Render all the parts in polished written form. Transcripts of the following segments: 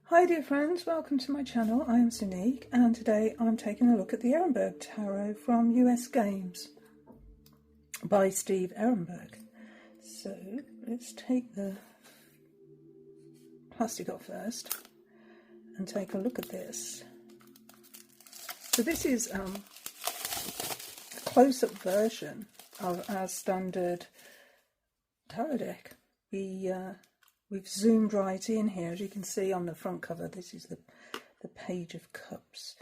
Hi dear friends, welcome to my channel. I am Sonique and today I'm taking a look at the Erenberg Tarot from US Games by Steve Erenberg. So let's take the plastic off first and take a look at this. So this is a close-up version of our standard tarot deck. We've zoomed right in here, as you can see on the front cover. This is the Page of Cups,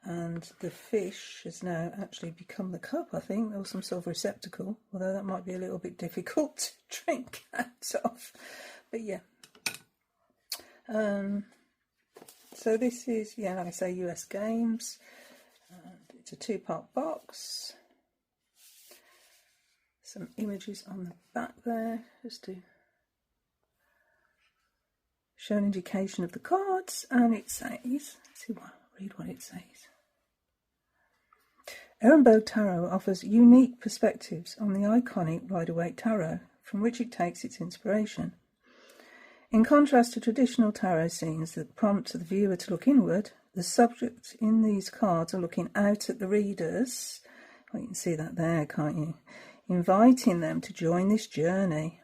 and the fish has now actually become the cup, I think, or some sort of receptacle, although that might be a little bit difficult to drink out of, but yeah. So this is, yeah, like I say, US Games. It's a two-part box. Some images on the back there, just to show an indication of the cards, and it says, read what it says. Erenberg Tarot offers unique perspectives on the iconic Rider-Waite Tarot, from which it takes its inspiration. In contrast to traditional tarot scenes that prompt the viewer to look inward, the subjects in these cards are looking out at the readers. Well, you can see that there, can't you? Inviting them to join this journey.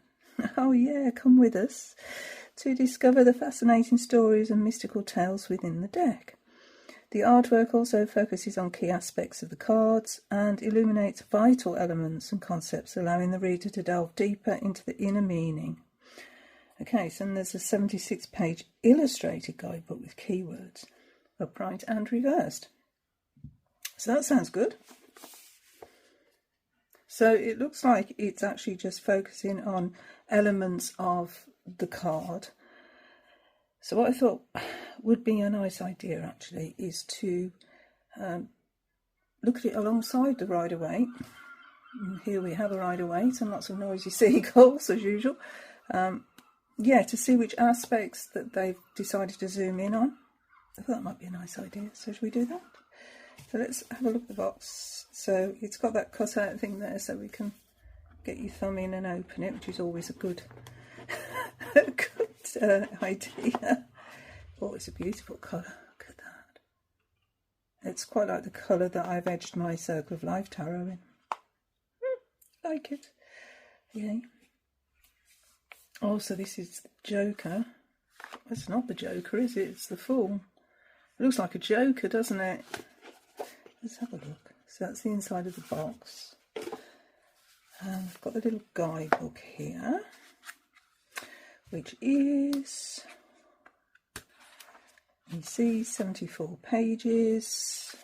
Oh yeah, come with us to discover the fascinating stories and mystical tales within the deck. The artwork also focuses on key aspects of the cards and illuminates vital elements and concepts, allowing the reader to delve deeper into the inner meaning. Okay, so there's a 76-page illustrated guidebook with keywords, upright and reversed. So that sounds good. So it looks like it's actually just focusing on elements of the card. So what I thought would be a nice idea actually is to look at it alongside the Rider-Waite. Here we have a Rider-Waite and lots of noisy seagulls as usual. Yeah, to see which aspects that they've decided to zoom in on. I thought that might be a nice idea. So should we do that? So let's have a look at the box. So it's got that cut out thing there so we can get your thumb in and open it, which is always a good idea. Oh, it's a beautiful colour. Look at that. It's quite like the colour that I've edged my Circle of Life tarot in. Like it. Yay. Also, this is the Joker. It's not the Joker, is it? It's the Fool. It looks like a Joker, doesn't it? Let's have a look. So that's the inside of the box. I've got the little guidebook here, which is, you see, 74 pages.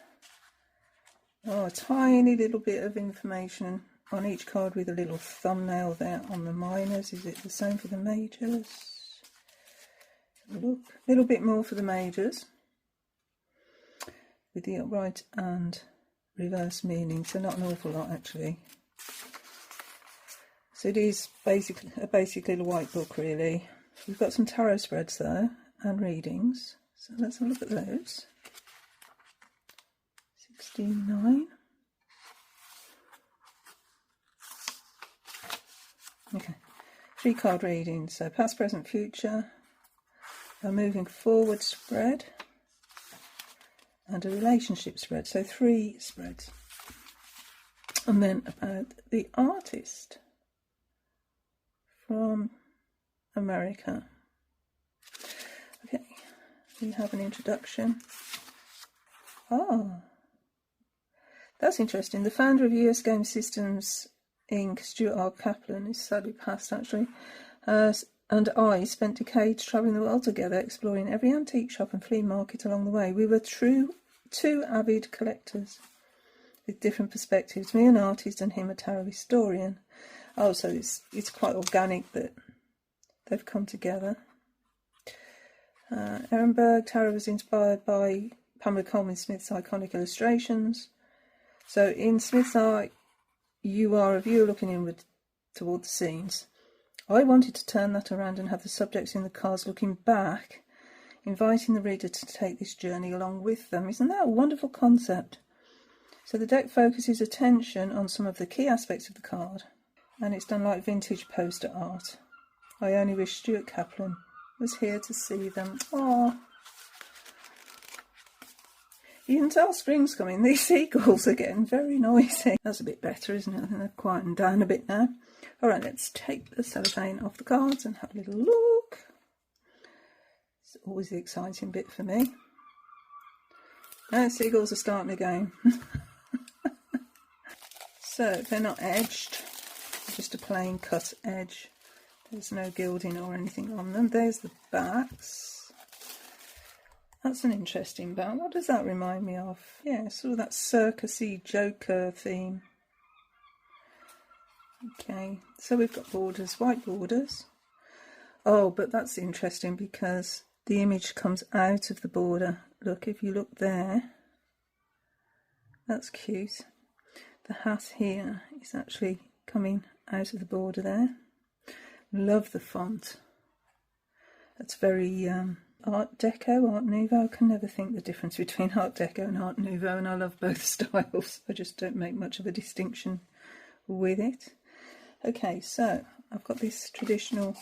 Oh, a tiny little bit of information on each card with a little thumbnail there on the minors. Is it the same for the majors? Look, a little bit more for the majors, with the upright and reverse meaning, so not an awful lot actually. So it is basically a basic little white book really. We've got some tarot spreads there and readings, so let's have a look at those. 69. Okay, 3 card readings, so past, present, future, a moving forward spread, and a relationship spread, so 3 spreads. And then about the artist from America. Okay, we have an introduction. Oh, that's interesting. The founder of US Game Systems Inc., Stuart R. Kaplan, is sadly passed actually, and I spent decades travelling the world together, exploring every antique shop and flea market along the way. We were two avid collectors with different perspectives, me an artist and him a tarot historian. Oh, so it's quite organic that they've come together. Erenberg Tarot was inspired by Pamela Coleman Smith's iconic illustrations. So in Smith's art, you are a viewer looking inward toward the scenes. I wanted to turn that around and have the subjects in the cards looking back, inviting the reader to take this journey along with them. Isn't that a wonderful concept? So the deck focuses attention on some of the key aspects of the card, and it's done like vintage poster art. I only wish Stuart Kaplan was here to see them. Oh, You can tell spring's coming. These seagulls are getting very noisy. That's a bit better, isn't it? I think they've quietened down a bit now. Alright, let's take the cellophane off the cards and have a little look. It's always the exciting bit for me. Seagulls are starting again. So, they're not edged. Just a plain cut edge. There's no gilding or anything on them. There's the backs. That's an interesting back. What does that remind me of? Yeah, sort of that circusy Joker theme. Okay, so we've got borders, white borders. Oh, but that's interesting because the image comes out of the border. Look, if you look there, that's cute. The hat here is actually coming out of the border there. Love the font. That's very Art Deco, Art Nouveau. I can never think the difference between Art Deco and Art Nouveau, and I love both styles. I just don't make much of a distinction with it. Okay, so I've got this traditional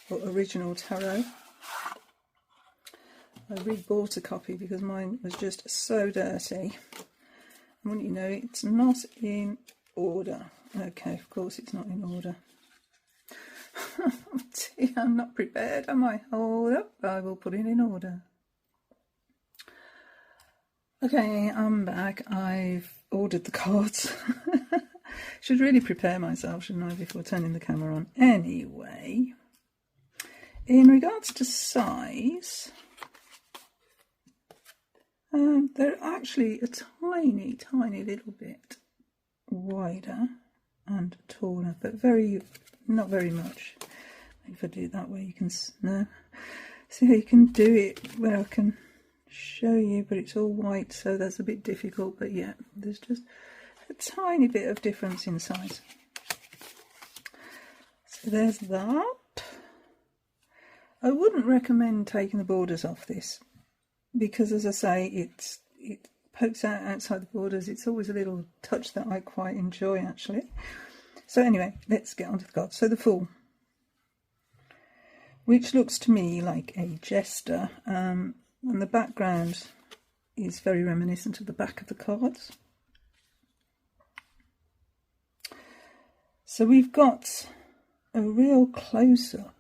or original tarot. I re-bought a copy because mine was just so dirty. And wouldn't you know, it's not in order. Okay, of course it's not in order. Oh dear, I'm not prepared, am I? Hold up, I will put it in order. Okay, I'm back. I've ordered the cards. Should really prepare myself, shouldn't I, before turning the camera on. Anyway, in regards to size, they're actually a tiny, tiny little bit wider and taller, but not very much. If I do it that way, you can no. See how you can do it where I can show you, but it's all white, so that's a bit difficult. But yeah, there's just a tiny bit of difference in size. So there's that. I wouldn't recommend taking the borders off this because, as I say, it pokes out outside the borders. It's always a little touch that I quite enjoy, actually. So anyway, let's get on to the cards. So the Fool, which looks to me like a jester, and the background is very reminiscent of the back of the cards. So we've got a real close-up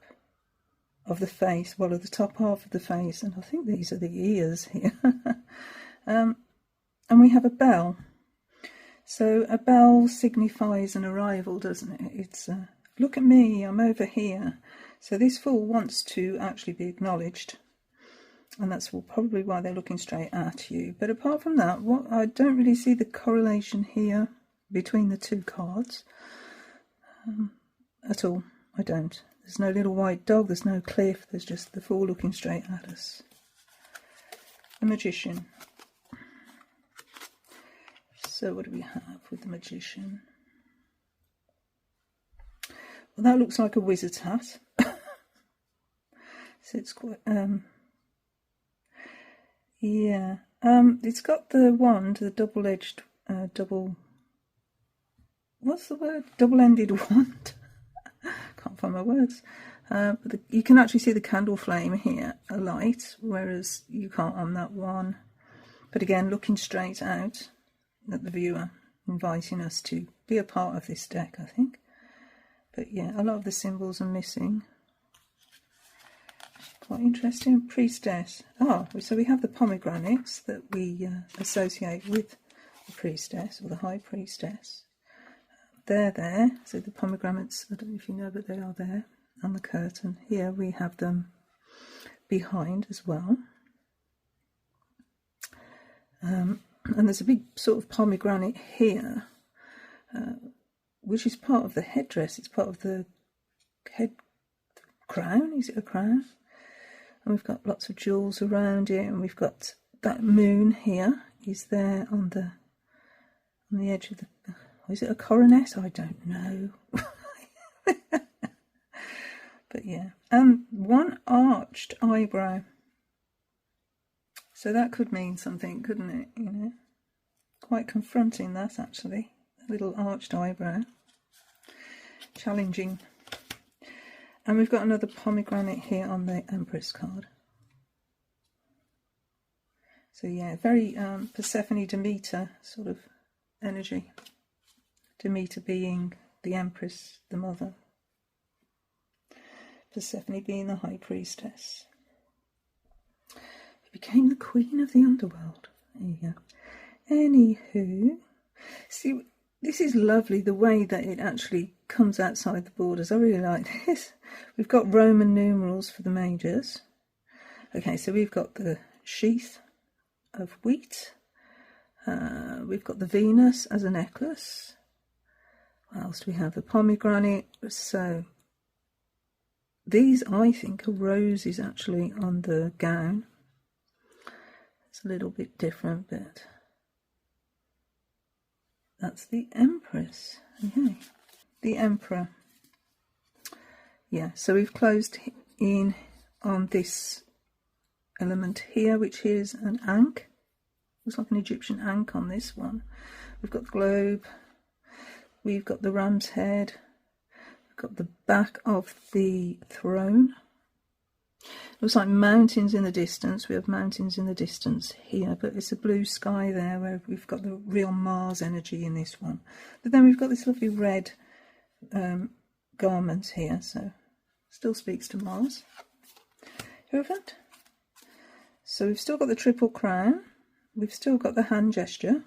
of the face, well, of the top half of the face, and I think these are the ears here. And we have a bell. So a bell signifies an arrival, doesn't it? It's, look at me, I'm over here. So this Fool wants to actually be acknowledged, and that's probably why they're looking straight at you. But apart from that, I don't really see the correlation here between the two cards at all. I don't. There's no little white dog, there's no cliff, there's just the Fool looking straight at us. The Magician. So what do we have with the Magician? Well, that looks like a wizard's hat. So it's quite, yeah. It's got the wand, the double-edged, what's the word? Double-ended wand. Can't find my words. But you can actually see the candle flame here, alight, whereas you can't on that one. But again, looking straight out at the viewer, inviting us to be a part of this deck, I think. But yeah, a lot of the symbols are missing. Quite interesting. Priestess. So we have the pomegranates that we associate with the priestess, or the high priestess. They're there. So the pomegranates, I don't know if you know, but they are there on the curtain. Here we have them behind as well. And there's a big sort of pomegranate here, which is part of the headdress. It's part of the head crown. Is it a crown? And we've got lots of jewels around it, and we've got that moon here is there on the edge of the, is it a coronet? I don't know. But yeah, and one arched eyebrow. So that could mean something, couldn't it? You know, quite confronting, that actually. A little arched eyebrow. Challenging. And we've got another pomegranate here on the Empress card. So yeah, very Persephone Demeter sort of energy. Demeter being the Empress, the mother. Persephone being the High Priestess. Who became the Queen of the Underworld. There you go. Anywho, see, this is lovely, the way that it actually comes outside the borders. I really like this. We've got Roman numerals for the majors. Okay, so we've got the sheath of wheat. We've got the Venus as a necklace. What else do we have? The pomegranate. So these, I think, are roses actually on the gown. It's a little bit different, but that's the Empress. Okay. The Emperor. Yeah, so we've closed in on this element here, which is an ankh. Looks like an Egyptian ankh on this one. We've got the globe. We've got the ram's head. We've got the back of the throne. Looks like mountains in the distance. We have mountains in the distance here, but it's a blue sky there where we've got the real Mars energy in this one. But then we've got this lovely red garment here, so still speaks to Mars. Hierophant. So we've still got the triple crown. We've still got the hand gesture.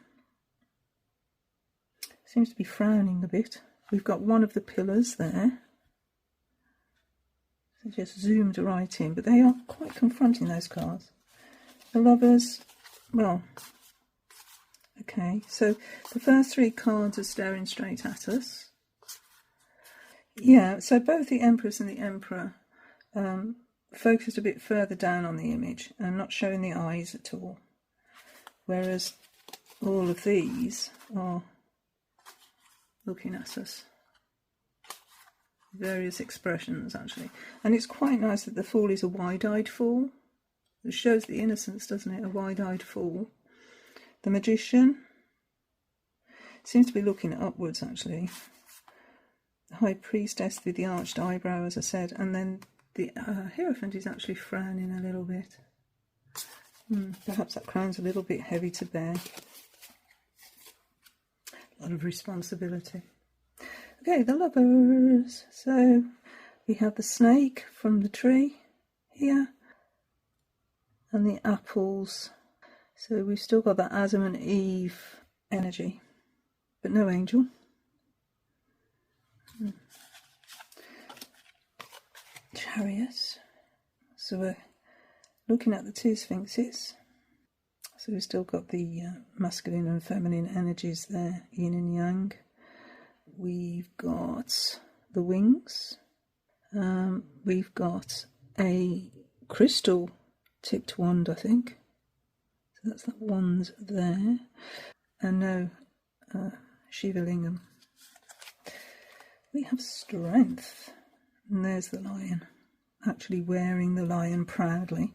Seems to be frowning a bit. We've got one of the pillars there. So just zoomed right in, but they are quite confronting, those cards. The Lovers, well, okay, so the first three cards are staring straight at us. Yeah, so both the Empress and the Emperor focused a bit further down on the image and not showing the eyes at all. Whereas all of these are looking at us. Various expressions actually, and it's quite nice that the Fool is a wide-eyed fool. It shows the innocence, doesn't it? A wide-eyed fool. The Magician seems to be looking upwards actually. The High Priestess with the arched eyebrow, as I said, and then the Hierophant is actually frowning a little bit. Perhaps that crown's a little bit heavy to bear. A lot of responsibility. Okay, the Lovers. So we have the snake from the tree here and the apples. So we've still got that Adam and Eve energy, but no angel. Chariot. So we're looking at the two sphinxes. So we've still got the masculine and feminine energies there, yin and yang. We've got the wings. We've got a crystal tipped wand, I think. So that's that wand there. And no Shiva Lingam. We have strength. And there's the lion, actually wearing the lion proudly.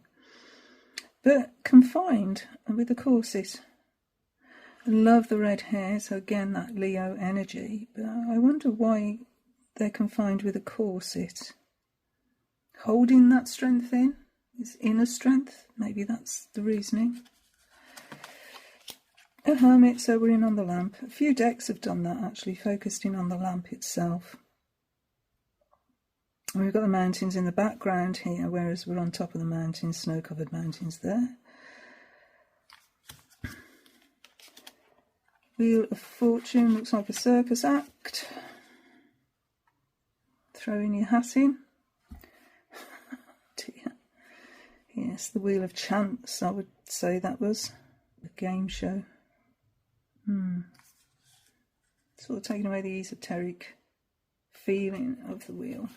But confined with a corset. I love the red hair, so again that Leo energy. But I wonder why they're confined with a corset. Holding that strength in, is inner strength. Maybe that's the reasoning. A hermit, so we're in on the lamp. A few decks have done that actually, focused in on the lamp itself. And we've got the mountains in the background here, whereas we're on top of the mountains, snow-covered mountains there. Wheel of Fortune looks like a circus act. Throwing your hat in. Dear. Yes, the Wheel of Chance, I would say that was a game show. Sort of taking away the esoteric feeling of the wheel.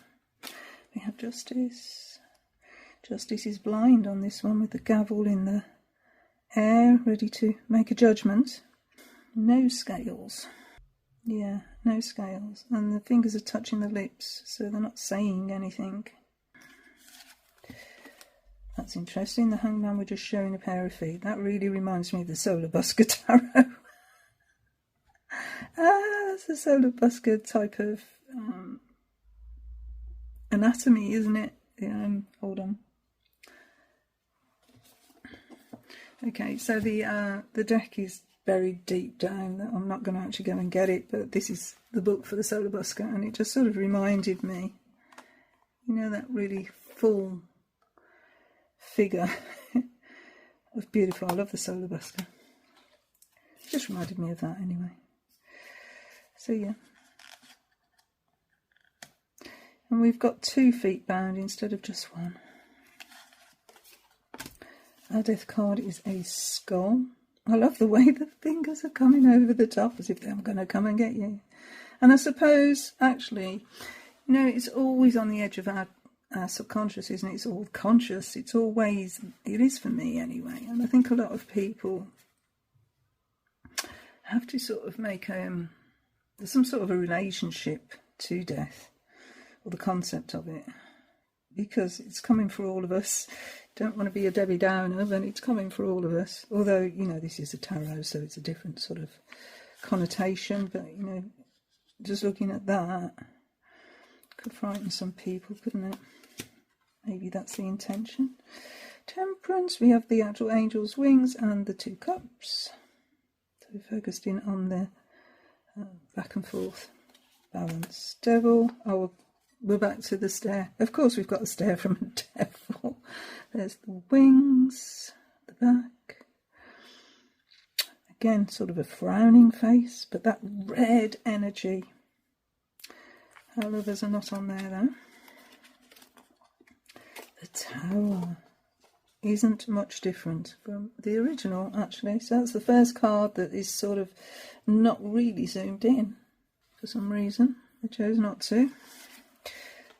We have Justice. Justice is blind on this one with the gavel in the air, ready to make a judgment. No scales. Yeah, no scales. And the fingers are touching the lips, so they're not saying anything. That's interesting. The Hangman were just showing a pair of feet. That really reminds me of the Solar Busker Tarot. That's a Solar Busker type of anatomy, isn't it? Hold on. Okay, so the deck is buried deep down. I'm not going to actually go and get it, but this is the book for the Solar Busker, and it just sort of reminded me, you know, that really full figure. It was beautiful. I love the Solar Busker. It just reminded me of that anyway. So yeah. And we've got 2 feet bound instead of just 1. Our death card is a skull. I love the way the fingers are coming over the top as if they're going to come and get you. And I suppose, actually, you know, it's always on the edge of our subconscious, isn't it? It's all conscious. It's always, it is for me anyway. And I think a lot of people have to sort of make there's some sort of a relationship to death, or the concept of it, because it's coming for all of us. Don't want to be a Debbie Downer, but it's coming for all of us. Although, you know, this is a tarot, so it's a different sort of connotation, but, you know, just looking at that could frighten some people, couldn't it? Maybe that's the intention. Temperance, we have the actual angel's wings and the 2 cups. So we focused in on the back and forth balance. Devil, oh, we're back to the stare. Of course we've got a stare from a devil. There's the wings, the back. Again, sort of a frowning face, but that red energy. Our lovers are not on there though. The Tower isn't much different from the original, actually. So that's the first card that is sort of not really zoomed in for some reason. I chose not to.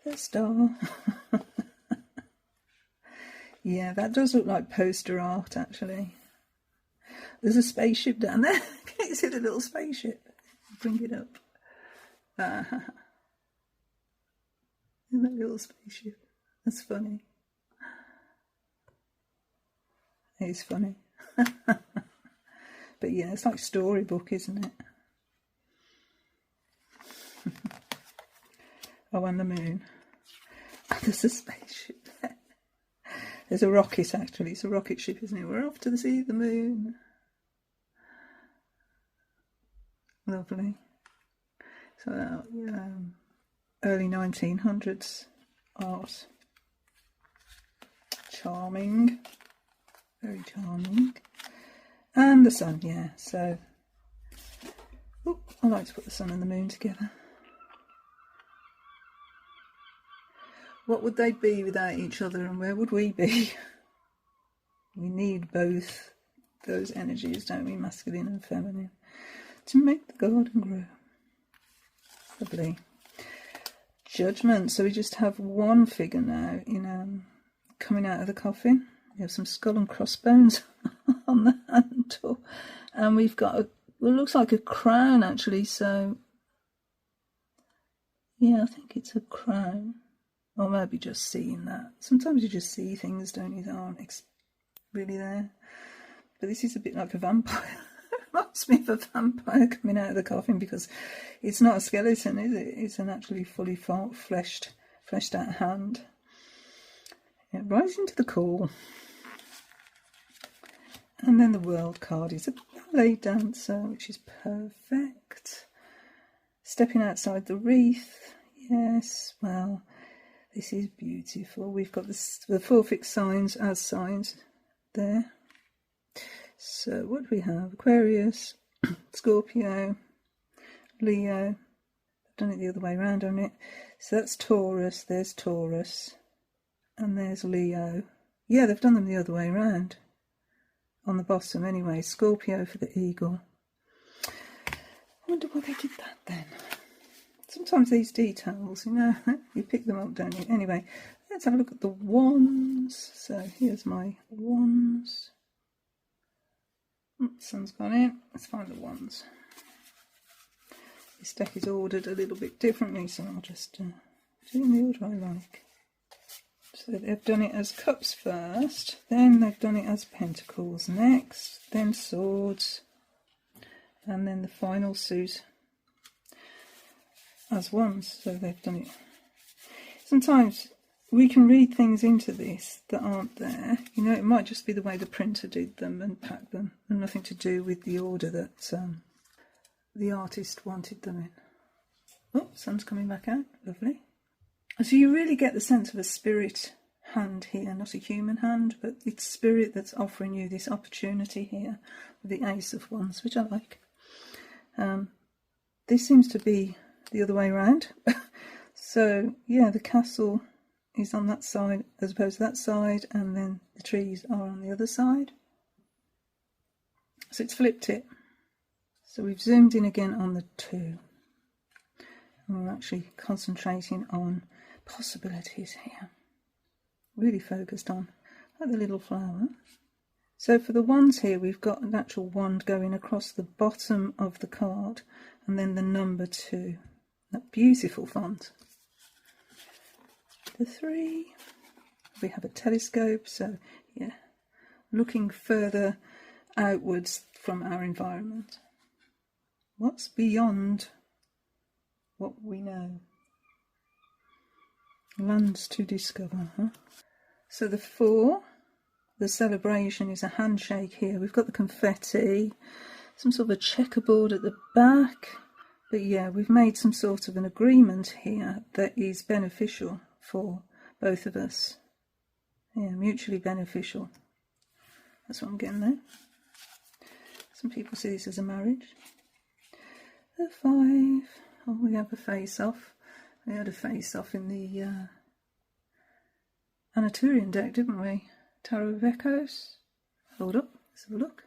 The Star. Yeah, that does look like poster art, actually. There's a spaceship down there. Can you see the little spaceship? Bring it up. That little spaceship. That's funny. It's funny. But yeah, it's like storybook, isn't it? Oh, and the moon. There's a spaceship there. There's a rocket, actually. It's a rocket ship, isn't it? We're off to see the moon. Lovely. So, early 1900s art. Charming. Very charming. And the sun, yeah. So, I like to put the sun and the moon together. What would they be without each other, and where would we be? We need both those energies, don't we, masculine and feminine, to make the garden grow. Lovely. Judgment. So we just have 1 figure now in coming out of the coffin. We have some skull and crossbones on the handle, and we've got it looks like a crown, actually. So yeah, I think it's a crown. Or maybe just seeing that. Sometimes you just see things, don't you, that aren't really there. But this is a bit like a vampire. It reminds me of a vampire coming out of the coffin, because it's not a skeleton, is it? It's an actually fully fleshed out hand. Yeah, rising to the call. And then the world card is a ballet dancer, which is perfect. Stepping outside the wreath. Yes, well, this is beautiful. We've got the 4 fixed signs as signs there. So what do we have? Aquarius, Scorpio, Leo. I've done it the other way around, haven't it? So that's Taurus, there's Taurus, and there's Leo. Yeah, they've done them the other way around. On the bottom anyway. Scorpio for the eagle. I wonder why they did that then. Sometimes these details, you know, you pick them up, don't you? Anyway, let's have a look at the wands. So here's my wands. Sun's gone in. Let's find the wands. This deck is ordered a little bit differently, so I'll just do it in the order I like. So they've done it as cups first, then they've done it as pentacles next, then swords, and then the final suit as wands. So they've done it. Sometimes we can read things into this that aren't there. You know, it might just be the way the printer did them and packed them, and nothing to do with the order that the artist wanted them in. Oh, sun's coming back out. Lovely. So you really get the sense of a spirit hand here, not a human hand, but it's spirit that's offering you this opportunity here with the Ace of Wands, which I like. This seems to be the other way around. So yeah, the castle is on that side as opposed to that side, and then the trees are on the other side. So it's flipped it. So we've zoomed in again on the 2. And we're actually concentrating on possibilities here. Really focused on, like the little flower. So for the wands here, we've got an actual wand going across the bottom of the card, and then the number 2. That beautiful font. The 3, we have a telescope, so yeah, looking further outwards from our environment. What's beyond what we know? Lands to discover, huh? So the 4, the celebration, is a handshake here. We've got the confetti, some sort of a checkerboard at the back. But yeah, we've made some sort of an agreement here that is beneficial for both of us. Yeah, mutually beneficial. That's what I'm getting there. Some people see this as a marriage. The 5. Oh, we have a face-off. We had a face-off in the Anaturian deck, didn't we? Tarot of Echoes. Hold up, let's have a look.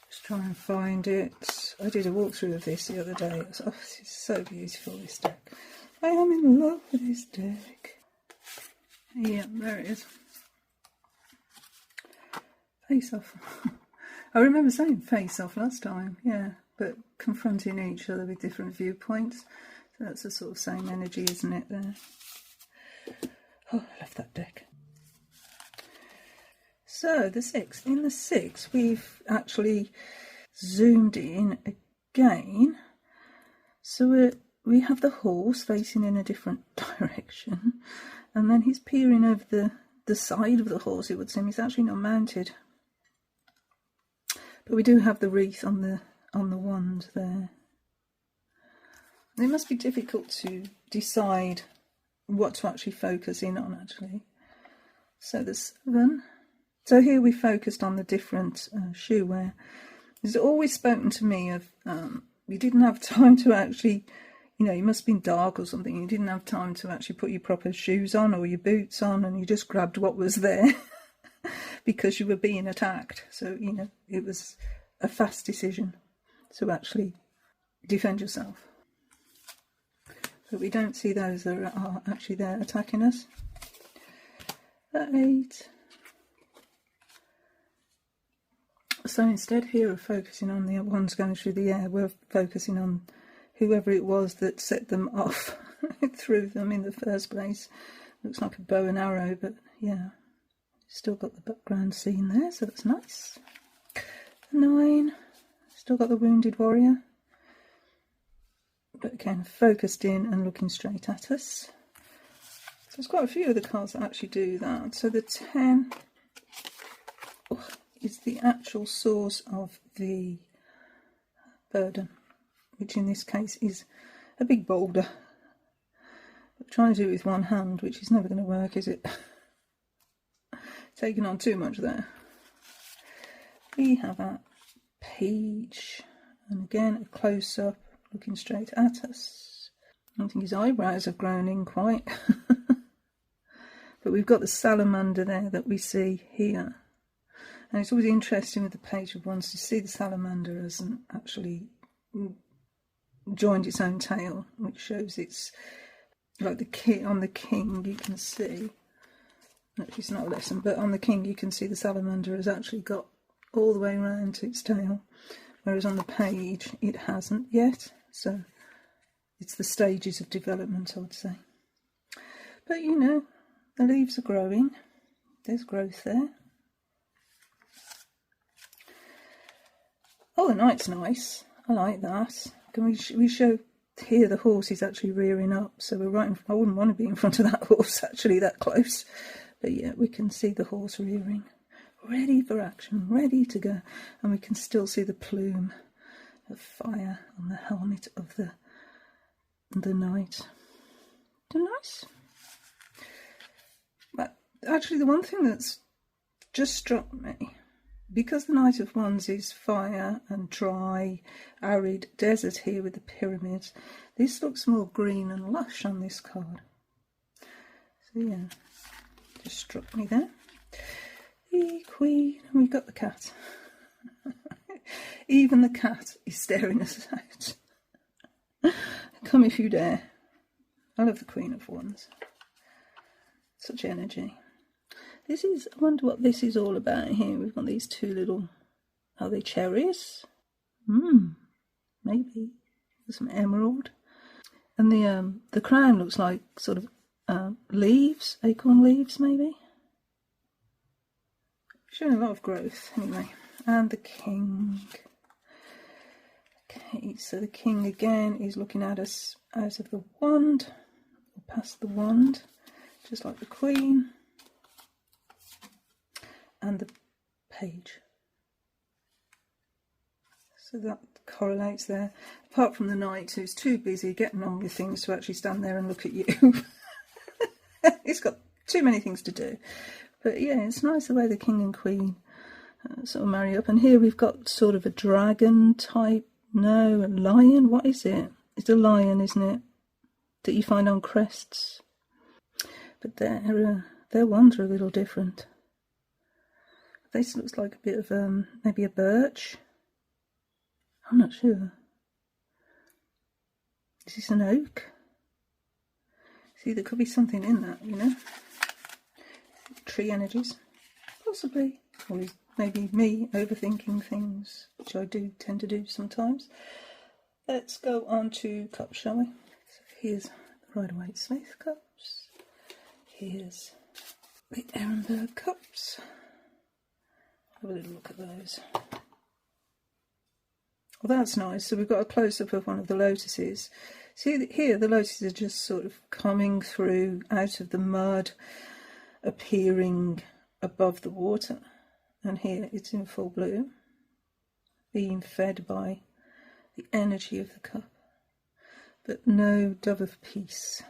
Just try and find it. I did a walkthrough of this the other day. Oh, this is so beautiful, this deck. I am in love with this deck. Yeah, there it is. Face-off. I remember saying face-off last time, yeah, but confronting each other with different viewpoints. So that's the sort of same energy, isn't it, there? Oh, I love that deck. So, the 6. In the 6, we've actually zoomed in again. So we have the horse facing in a different direction. And then he's peering over the side of the horse, it would seem. He's actually not mounted. But we do have the wreath on the wand there. It must be difficult to decide what to actually focus in on, actually. So the 7. So here we focused on the different shoe wear. It's always spoken to me of you didn't have time to actually, you know, you must have been dark or something. You didn't have time to actually put your proper shoes on or your boots on, and you just grabbed what was there because you were being attacked. So, you know, it was a fast decision to actually defend yourself. But we don't see those that are actually there attacking us. At 8. So instead here of focusing on the ones going through the air, we're focusing on whoever it was that set them off, threw them in the first place. Looks like a bow and arrow, but yeah, still got the background scene there, so that's nice. 9, still got the wounded warrior, but again, focused in and looking straight at us. So there's quite a few of the cards that actually do that. So the 10... is the actual source of the burden, which in this case is a big boulder. But trying to do it with one hand, which is never going to work, is it? Taking on too much there. We have that page, and again a close-up looking straight at us. I don't think his eyebrows have grown in quite. But we've got the salamander there that we see here. And it's always interesting with the Page of Wands to see the salamander hasn't actually joined its own tail, which shows it's like on the king you can see. Actually, it's not a lesson, but on the king you can see the salamander has actually got all the way around to its tail, whereas on the page it hasn't yet. So it's the stages of development, I would say. But you know, the leaves are growing. There's growth there. Oh, the night's nice. I like that. Can we show here the horse is actually rearing up, so we're right I wouldn't want to be in front of that horse actually that close, but yeah, we can see the horse rearing, ready for action, ready to go, and we can still see the plume of fire on the helmet of the knight. Nice. But actually the one thing that's just struck me, because the Knight of Wands is fire and dry, arid desert here with the pyramids, this looks more green and lush on this card. So yeah, just struck me there. The Queen, and we've got the cat. Even the cat is staring us out. Come if you dare. I love the Queen of Wands. Such energy. This is, I wonder what this is all about here. We've got these two little, are they cherries? Maybe. There's some emerald. And the crown looks like sort of leaves, acorn leaves maybe. Showing a lot of growth anyway. And the King. Okay, so the King again is looking at us out of the wand, or past the wand, just like the Queen. And the Page. So that correlates there. Apart from the Knight, who's too busy getting on with things to actually stand there and look at you. He's got too many things to do. But yeah, it's nice the way the King and Queen sort of marry up. And here we've got sort of a dragon type. No, a lion. What is it? It's a lion, isn't it? That you find on crests. But their wands are a little different. This looks like a bit of maybe a birch. I'm not sure. Is this an oak? See, there could be something in that, you know. Tree energies. Possibly. Or maybe me overthinking things, which I do tend to do sometimes. Let's go on to cups, shall we? So here's the Rider-Waite-Smith cups. Here's the Erenberg cups. Have a little look at those. Well, that's nice. So we've got a close-up of one of the lotuses. See here, the lotuses are just sort of coming through out of the mud, appearing above the water. And here it's in full bloom, being fed by the energy of the cup. But no dove of peace.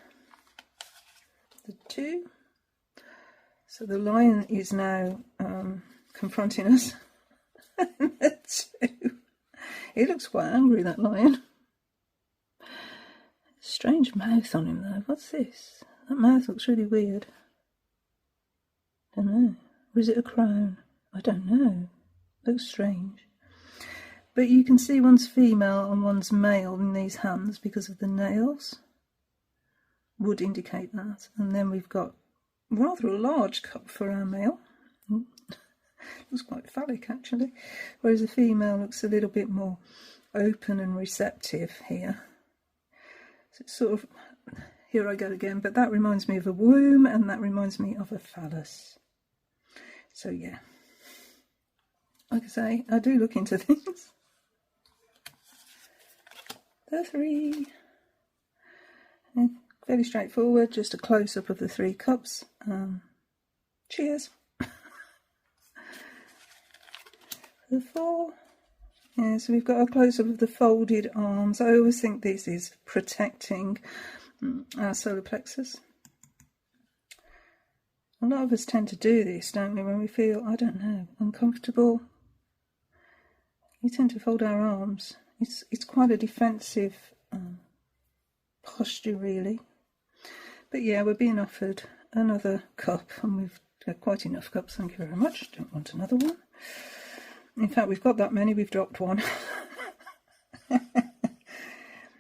The two. So the lion is now confronting us. The two. He looks quite angry, that lion. Strange mouth on him though. What's this? That mouth looks really weird. Don't know. Or is it a crown? I don't know. Looks strange. But you can see one's female and one's male in these hands because of the nails. Would indicate that. And then we've got rather a large cup for our male. Looks quite phallic actually. Whereas the female looks a little bit more open and receptive here. So it's sort of, here I go again, but that reminds me of a womb and that reminds me of a phallus. So yeah. Like I say, I do look into things. The three. And fairly straightforward, just a close-up of the three cups. Cheers. The four. Yeah, so we've got a close-up of the folded arms. I always think this is protecting our solar plexus. A lot of us tend to do this, don't we, when we feel, I don't know, uncomfortable. We tend to fold our arms. It's quite a defensive posture, really. But yeah, we're being offered another cup, and we've got quite enough cups, thank you very much. Don't want another one. In fact, we've got that many, we've dropped one.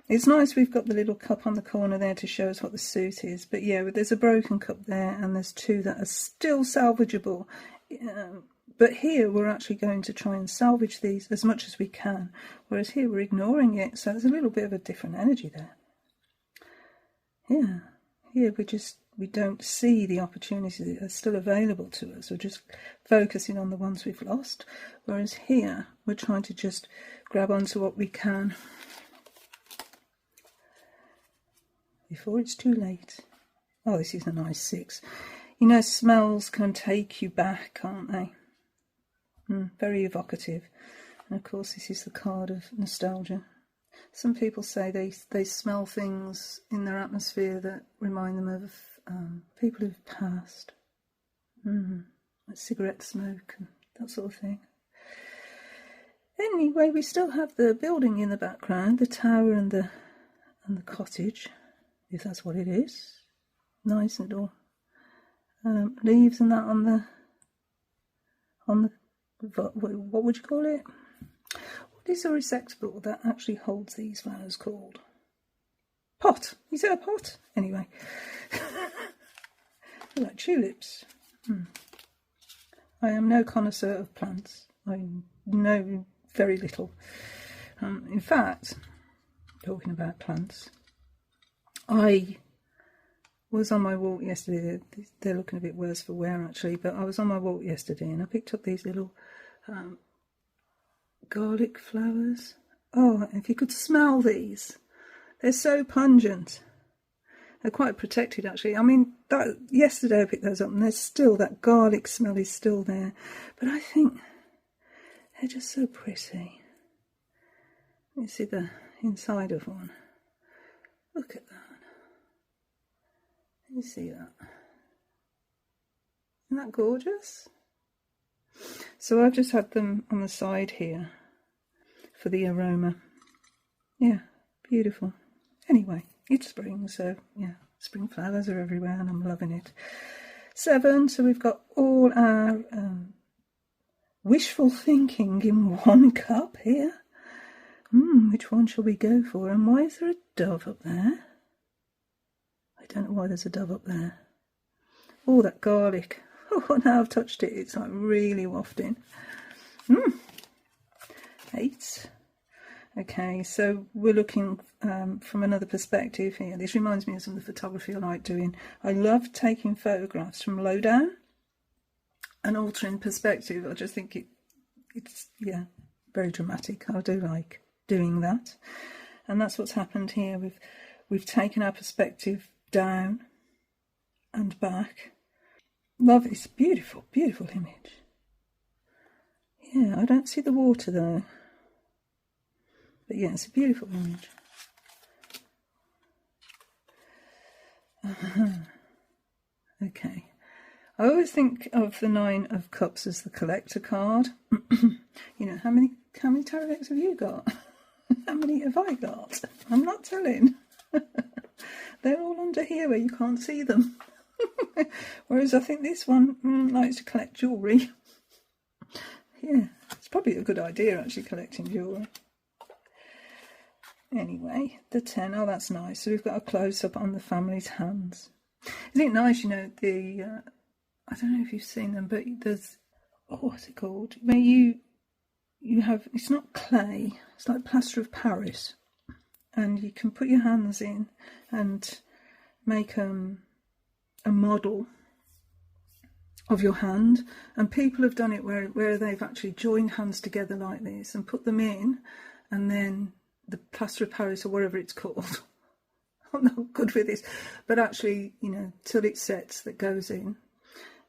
It's nice we've got the little cup on the corner there to show us what the suit is. But yeah, there's a broken cup there and there's two that are still salvageable. But here we're actually going to try and salvage these as much as we can. Whereas here we're ignoring it. So there's a little bit of a different energy there. Yeah, here we don't see the opportunities that are still available to us. We're just focusing on the ones we've lost. Whereas here we're trying to just grab onto what we can. before it's too late. Oh, this is a nice 6. You know, smells can take you back, can't they? Very evocative. And of course, this is the card of nostalgia. Some people say they smell things in their atmosphere that remind them of people who've passed. Like cigarette smoke and that sort of thing. Anyway, we still have the building in the background, the tower and the cottage, if that's what it is. Nice and all. Leaves and that on the what would you call it? What is a receptacle that actually holds these flowers called? Pot. Is it a pot? Anyway. Like tulips. I am no connoisseur of plants. I know very little. In fact, talking about plants, I was on my walk yesterday. They're looking a bit worse for wear actually, but I was on my walk yesterday and I picked up these little garlic flowers. Oh, if you could smell these, they're so pungent. They're quite protected actually. I mean, yesterday I picked those up and there's still, that garlic smell is still there. But I think they're just so pretty. Let me see the inside of one. Look at that. Let me see that. Isn't that gorgeous? So I've just had them on the side here for the aroma. Yeah, beautiful. Anyway, it's spring, so yeah, spring flowers are everywhere and I'm loving it. 7, so we've got all our wishful thinking in one cup here. Which one shall we go for? And why is there a dove up there? I don't know why there's a dove up there. Oh, that garlic. Oh, now I've touched it, it's like really wafting. 8. Okay, so we're looking from another perspective here. This reminds me of some of the photography I like doing. I love taking photographs from low down and altering perspective. I just think it's yeah, very dramatic. I do like doing that. And that's what's happened here. We've taken our perspective down and back. Love this beautiful, beautiful image. Yeah, I don't see the water though. But yeah, it's a beautiful image. Okay. I always think of the 9 of Cups as the collector card. You know, how many tarot decks have you got? How many have I got? I'm not telling. They're all under here where you can't see them. Whereas I think this one likes to collect jewellery. Yeah, it's probably a good idea actually, collecting jewellery. Anyway, the 10, oh that's nice. So we've got a close-up on the family's hands. Isn't it nice, you know, I don't know if you've seen them, but there's, what's it called? Where you have, it's not clay, it's like plaster of Paris. And you can put your hands in and make a model of your hand. And people have done it where they've actually joined hands together like this and put them in, and then the plaster of Paris or whatever it's called. I'm not good with this, but actually, you know, till it sets, that goes in,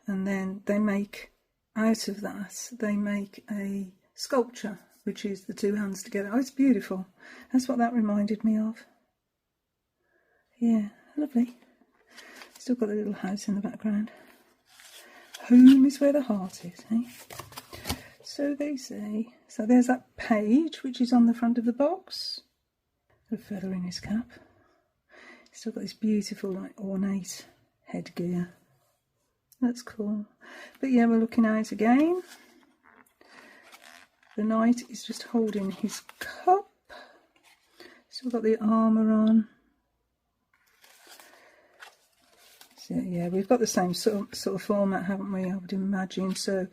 and then they make out of that, they make a sculpture, which is the 2 hands together. Oh, it's beautiful. That's what that reminded me of. Yeah, lovely. Still got the little house in the background. Home is where the heart is, eh? So they say. So there's that page, which is on the front of the box. A feather in his cap. Still got this beautiful, like, ornate headgear. That's cool. But yeah, we're looking out again. The knight is just holding his cup. Still got the armour on. So yeah, we've got the same sort of format, haven't we? I would imagine. So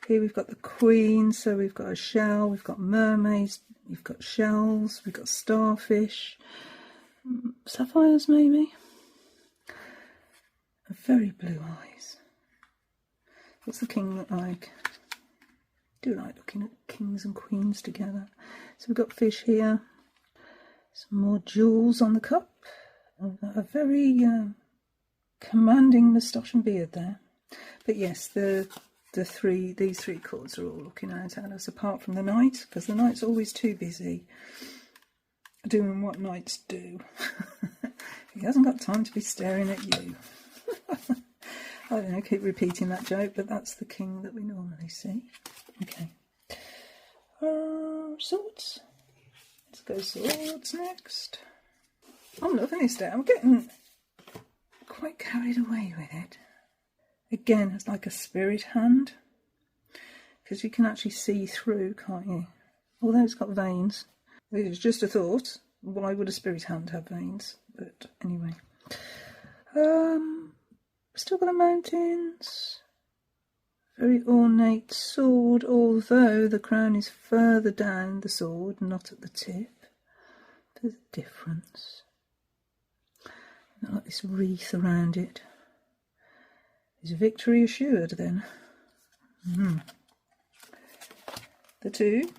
here we've got the Queen. So we've got a shell. We've got mermaids. We've got shells. We've got starfish. Sapphires maybe. Very blue eyes. What's the king look like? I do like looking at kings and queens together. So we've got fish here. Some more jewels on the cup. A very commanding moustache and beard there. But yes, these three cards are all looking out at us, apart from the Knight, because the Knight's always too busy doing what knights do. He hasn't got time to be staring at you. I don't know, keep repeating that joke, but that's the king that we normally see. Okay. Swords. Let's go swords next. I'm loving this deck. I'm getting quite carried away with it. Again, it's like a spirit hand, because you can actually see through, can't you? Although it's got veins. It was just a thought. Why would a spirit hand have veins? But anyway. Still got the mountains. Very ornate sword, although the crown is further down the sword, not at the tip. There's a difference. Like this wreath around it. Is victory assured then? The two.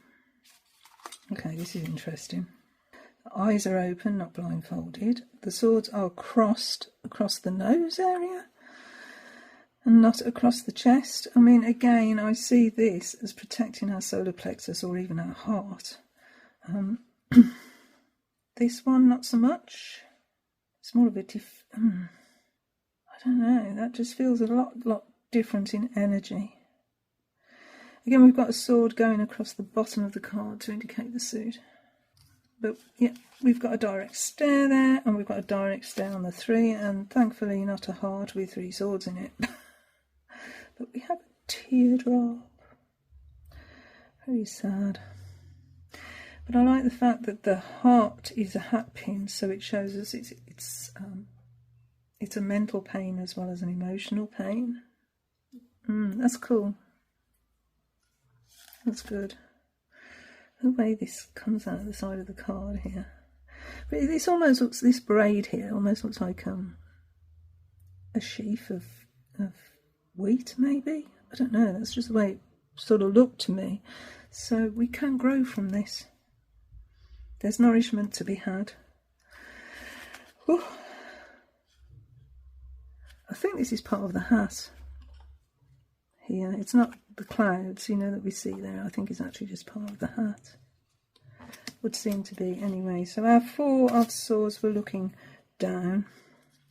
Okay, this is interesting. The eyes are open, not blindfolded. The swords are crossed across the nose area and not across the chest. I mean, again, I see this as protecting our solar plexus or even our heart. This one, not so much. It's more of a I don't know, that just feels a lot different in energy. Again, we've got a sword going across the bottom of the card to indicate the suit. But yeah, we've got a direct stare there, and we've got a direct stare on the 3, and thankfully not a heart with 3 swords in it. But we have a teardrop. Very sad. But I like the fact that the heart is a hat pin, so it shows us it's a mental pain as well as an emotional pain. That's cool. That's good. The way this comes out of the side of the card here. But this almost looks, this braid here almost looks like a sheaf of wheat, maybe? I don't know, that's just the way it sort of looked to me. So we can grow from this. There's nourishment to be had. Ooh. I think this is part of the hat here. It's not the clouds, you know, that we see there. I think it's actually just part of the hat. Would seem to be anyway. So our 4 of swords were looking down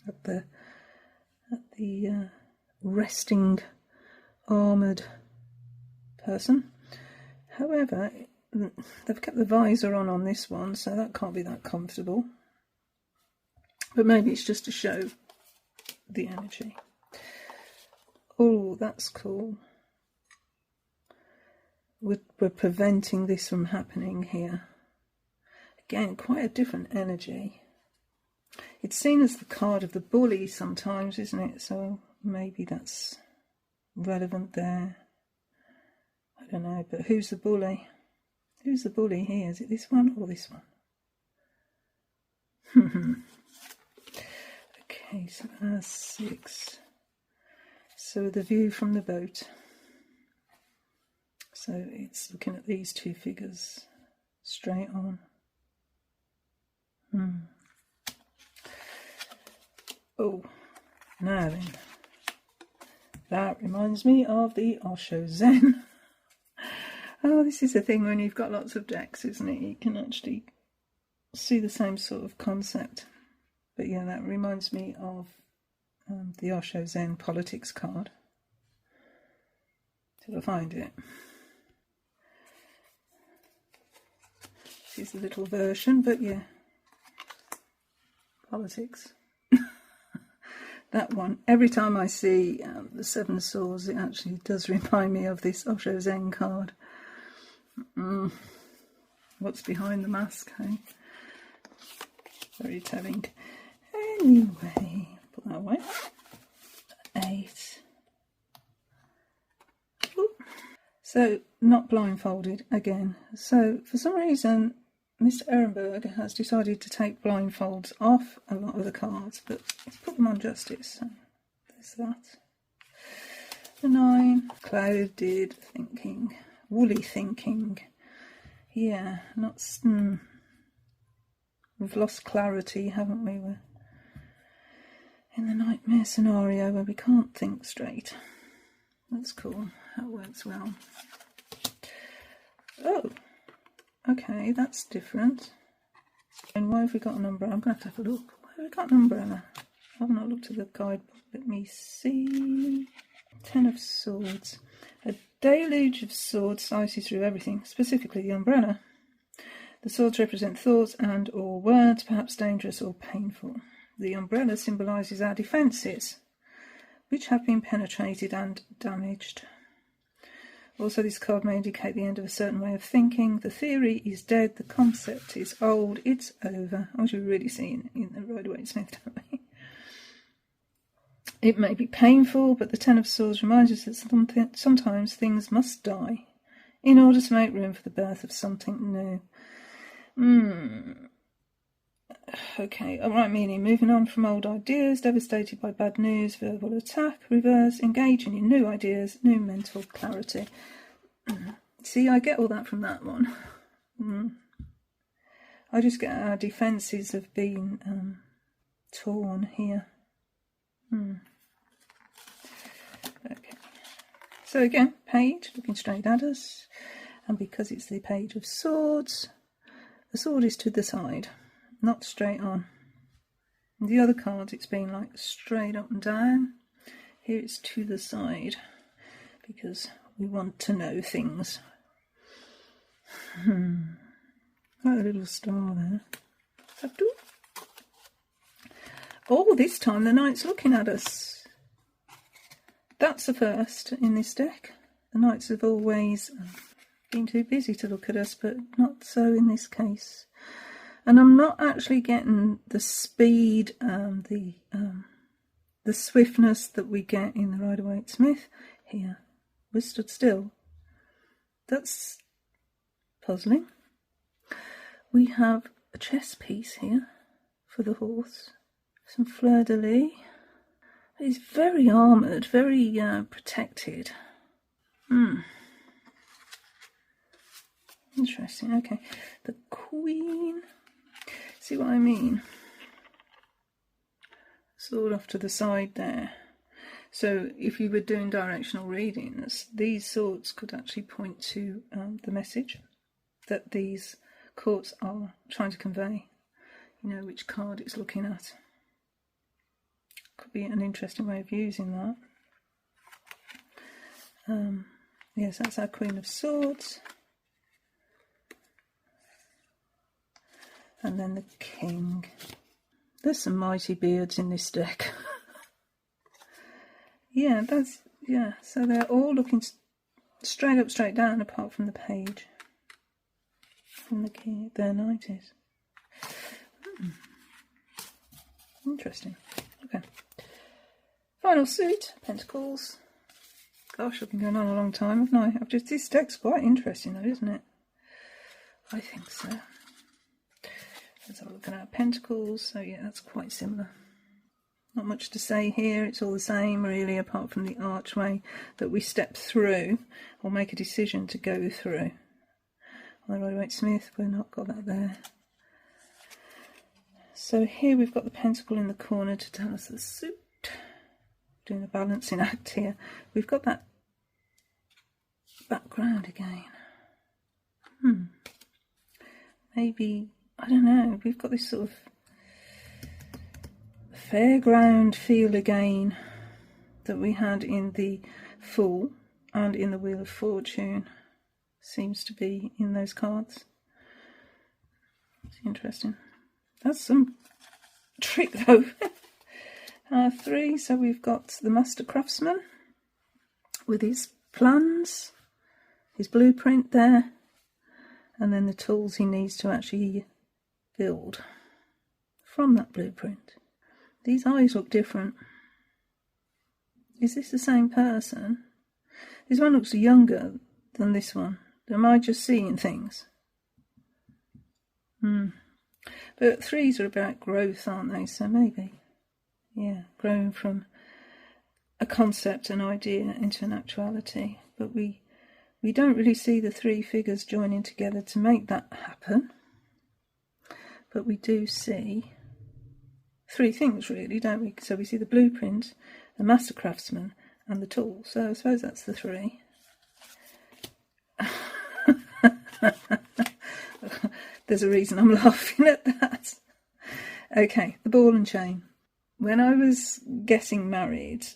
at the resting armoured person. However, they've kept the visor on this one, so that can't be that comfortable. But maybe it's just to show the energy. Oh, that's cool. We're preventing this from happening here. Again, quite a different energy. It's seen as the card of the bully sometimes, isn't it? So maybe that's relevant there. I don't know, but who's the bully? Who's the bully here? Is it this one or this one? Okay, so that's 6. So the view from the boat. So it's looking at these 2 figures straight on. Oh, now then. That reminds me of the Osho Zen. Oh, this is the thing when you've got lots of decks, isn't it? You can actually see the same sort of concept. But yeah, that reminds me of the Osho Zen politics card. Till I find it. This is the little version, but yeah. Politics. That one. Every time I see the 7 Swords, it actually does remind me of this Osho Zen card. What's behind the mask, hey? Very telling. Anyway, put that away. 8. Ooh. So, not blindfolded again. So, for some reason, Mr. Erenberg has decided to take blindfolds off a lot of the cards, but he's put them on justice. So there's that. The 9. Clouded thinking. Woolly thinking. Yeah, not... We've lost clarity, haven't we? We're in the nightmare scenario where we can't think straight. That's cool. That works well. Oh, okay, that's different. And why have we got an umbrella? I'm going to have a look. Why have we got an umbrella? I've not looked at the guidebook. Let me see. 10 of Swords. A deluge of swords slices through everything, specifically the umbrella. The swords represent thoughts and or words, perhaps dangerous or painful. The umbrella symbolises our defences, which have been penetrated and damaged. Also, this card may indicate the end of a certain way of thinking. The theory is dead, the concept is old, it's over. As you're really seeing in the Rider-Waite-Smith, don't we? It may be painful, but the Ten of Swords reminds us that sometimes things must die in order to make room for the birth of something new. Okay, alright, meaning moving on from old ideas, devastated by bad news, verbal attack, reverse, engaging in new ideas, new mental clarity. See, I get all that from that one. I just get our defences have been torn here. Okay. So again, page, looking straight at us. And because it's the Page of Swords, the sword is to the side, not straight on. The other cards, it's been like straight up and down. Here it's to the side, because we want to know things. Like a little star there. Oh, this time the Knight's looking at us. That's the first in this deck. The Knights have always been too busy to look at us, but not so in this case. And I'm not actually getting the speed and the swiftness that we get in the Rider-Waite-Smith here. We're stood still. That's puzzling. We have a chess piece here for the horse. Some fleur-de-lis. He's very armoured, very protected. Interesting, okay. The Queen. See what I mean? Sword off to the side there. So if you were doing directional readings, these swords could actually point to the message that these courts are trying to convey. You know, which card it's looking at. Could be an interesting way of using that. Yes, that's our Queen of Swords. And then the King. There's some mighty beards in this deck. Yeah, so they're all looking straight up, straight down, apart from the Page. From the King, their Knight is. Interesting. Okay. Final suit, Pentacles. Gosh, I've been going on a long time, haven't I? This deck's quite interesting though, isn't it? I think so. Let's have a look at our Pentacles. So yeah, that's quite similar. Not much to say here. It's all the same really, apart from the archway that we step through or make a decision to go through. On the Rider-Waite-Smith, we've not got that there. So here we've got the Pentacle in the corner to tell us the suit. Doing a balancing act here. We've got that background again. Maybe, I don't know, we've got this sort of fairground feel again that we had in the Fool and in the Wheel of Fortune. Seems to be in those cards. It's interesting. That's some trick though. 3, so we've got the Master Craftsman with his plans, his blueprint there, and then the tools he needs to actually build from that blueprint. These eyes look different. Is this the same person? This one looks younger than this one. Am I just seeing things? But 3s are about growth, aren't they? So maybe. Yeah, growing from a concept, an idea into an actuality. But we don't really see the 3 figures joining together to make that happen. But we do see three things really, don't we? So we see the blueprint, the master craftsman, and the tool. So I suppose that's the three. There's a reason I'm laughing at that. Okay, the ball and chain. When I was getting married,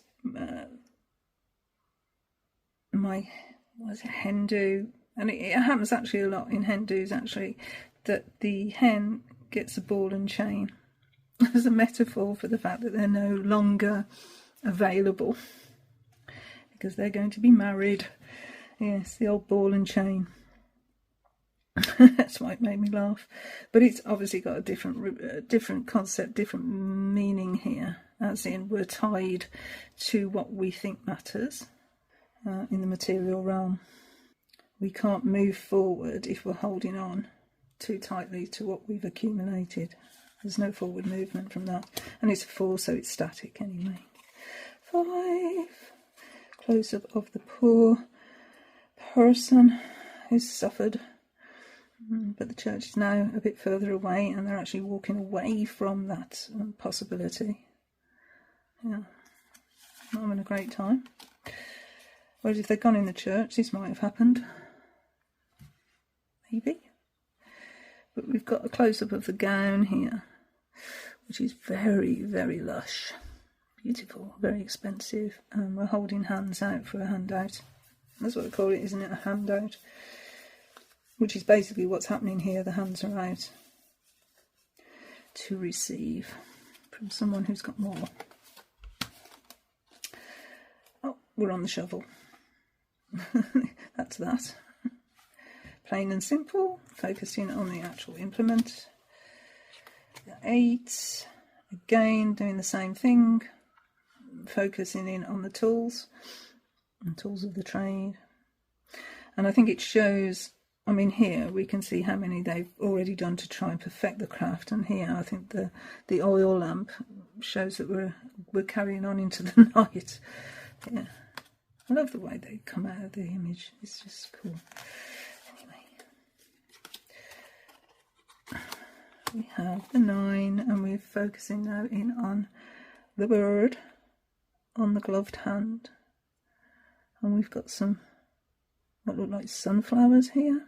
my hen do, and it happens actually a lot in hen do's actually, that the hen gets a ball and chain as a metaphor for the fact that they're no longer available because they're going to be married. Yes, the old ball and chain. That's why it made me laugh. But it's obviously got a different concept, different meaning here, as in we're tied to what we think matters in the material realm. We can't move forward if we're holding on too tightly to what we've accumulated. There's no forward movement from that. And it's a 4, so it's static anyway. 5. Close-up of the poor person who's suffered. But the church is now a bit further away, and they're actually walking away from that possibility. Yeah, not having a great time. Whereas if they'd gone in the church, this might have happened. Maybe. But we've got a close-up of the gown here, which is very, very lush. Beautiful, very expensive. And we're holding hands out for a handout. That's what we call it, isn't it? A handout. Which is basically what's happening here. The hands are out to receive from someone who's got more. Oh, we're on the shovel. That's that. Plain and simple, focusing on the actual implement. The 8, again doing the same thing, focusing in on the tools and tools of the trade. And I think it shows, I mean, here we can see how many they've already done to try and perfect the craft, and here I think the oil lamp shows that we're carrying on into the night. Yeah, I love the way they come out of the image. It's just cool. We have the 9, and we're focusing now in on the bird on the gloved hand, and we've got some what look like sunflowers here,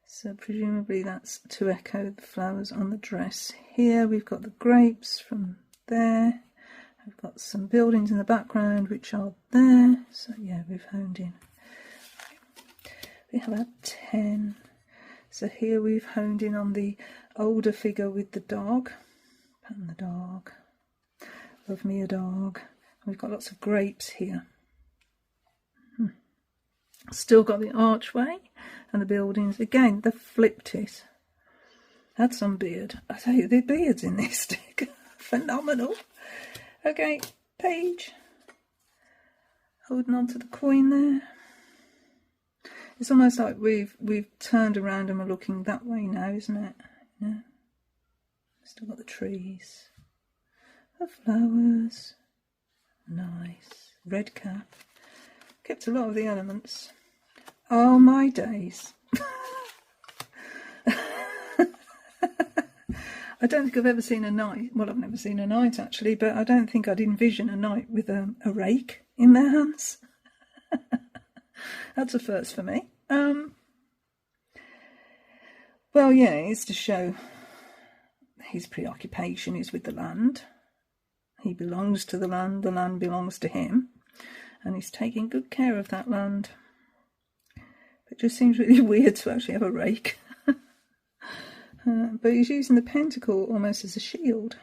so presumably that's to echo the flowers on the dress. Here we've got the grapes from there, we've got some buildings in the background which are there, so yeah, we've honed in. We have a 10. So here we've honed in on the older figure with the dog. Pan the dog. Love me a dog. We've got lots of grapes here. Still got the archway and the buildings. Again, they've flipped it. Had some beard. I tell you, the beards in this stick. Phenomenal. Okay, page. Holding on to the coin there. It's almost like we've turned around and we're looking that way now, isn't it? Yeah. Still got the trees, the flowers, nice red cap. Kept a lot of the elements. Oh my days! I don't think I've ever seen a knight. Well, I've never seen a knight actually, but I don't think I'd envision a knight with a rake in their hands. That's a first for me. Well, yeah, it's to show his preoccupation is with the land. He belongs to the land belongs to him, and he's taking good care of that land. It just seems really weird to actually have a rake. But he's using the pentacle almost as a shield,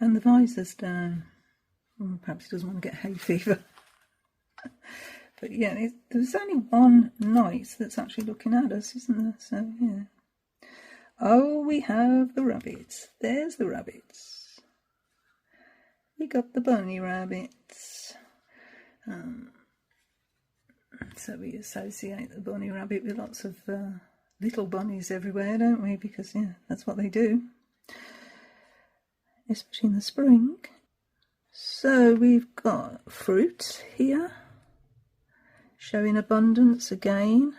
and the visor's down. Perhaps he doesn't want to get hay fever. But yeah, there's only one knight that's actually looking at us, isn't there? So, yeah. Oh, we have the rabbits. There's the rabbits. We got the bunny rabbits. So we associate the bunny rabbit with lots of little bunnies everywhere, don't we? Because, yeah, that's what they do. Especially in the spring. So we've got fruit here. Showing abundance again,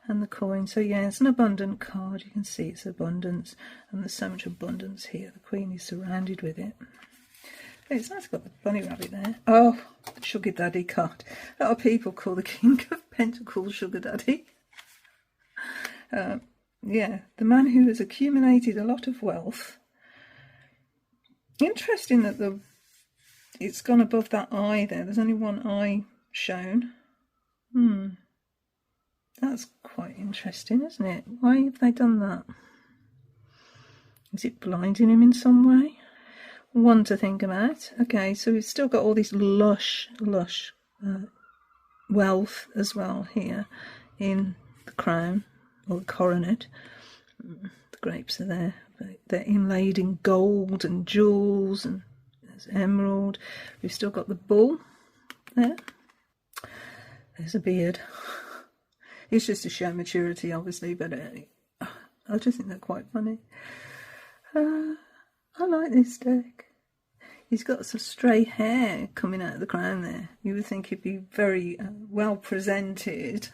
and the coin. So yeah, it's an abundant card. You can see it's abundance, and there's so much abundance here. The Queen is surrounded with it. It's nice, got the bunny rabbit there. Oh, Sugar Daddy card. A lot of people call the King of Pentacles Sugar Daddy. Yeah, the man who has accumulated a lot of wealth. Interesting that it's gone above that eye there. There's only one eye shown. That's quite interesting, isn't it? Why have they done that? Is it blinding him in some way? One to think about. Okay, so we've still got all this lush wealth as well here in the crown, or the coronet. The grapes are there. They're inlaid in gold and jewels, and there's emerald. We've still got the bull there. There's a beard. It's just to show maturity, obviously, but I just think they're quite funny. I like this deck. He's got some stray hair coming out of the crown there. You would think he'd be very well presented,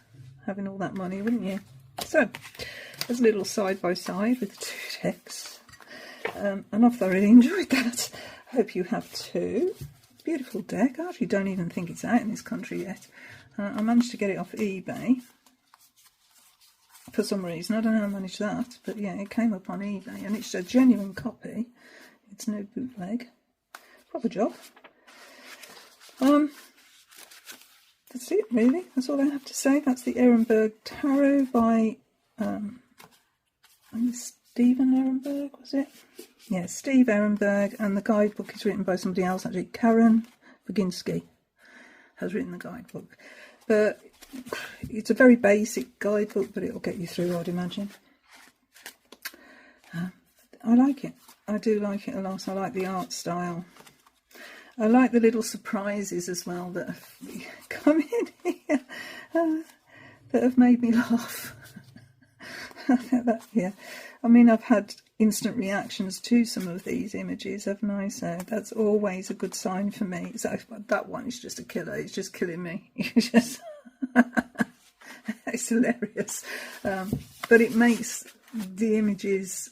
having all that money, wouldn't you? So, there's a little side by side with the two decks. And I've thoroughly enjoyed that. I hope you have too. Beautiful deck. I actually don't even think it's out in this country yet. I managed to get it off eBay. For some reason, I don't know how I managed that, but yeah, it came up on eBay, and it's a genuine copy. It's no bootleg. Proper job. That's it, really. That's all I have to say. That's the Erenberg Tarot by Stephen Erenberg, was it? Yeah, Steve Erenberg, and the guidebook is written by somebody else, actually. Karen Baginski has written the guidebook. But it's a very basic guidebook, but it'll get you through, I'd imagine. I like it. I do like it a lot. I like the art style. I like the little surprises as well that have come in here that have made me laugh. Yeah, I mean, I've had instant reactions to some of these images, haven't I? So that's always a good sign for me. So that one is just a killer. It's just killing me. It's just it's hilarious, but it makes the images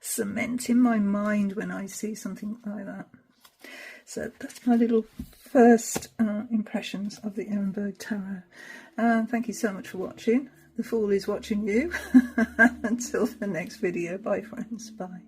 cement in my mind when I see something like that. So that's my little first impressions of the Erenberg Tarot. Thank you so much for watching. The Fool is watching you. Until the next video. Bye, friends. Bye.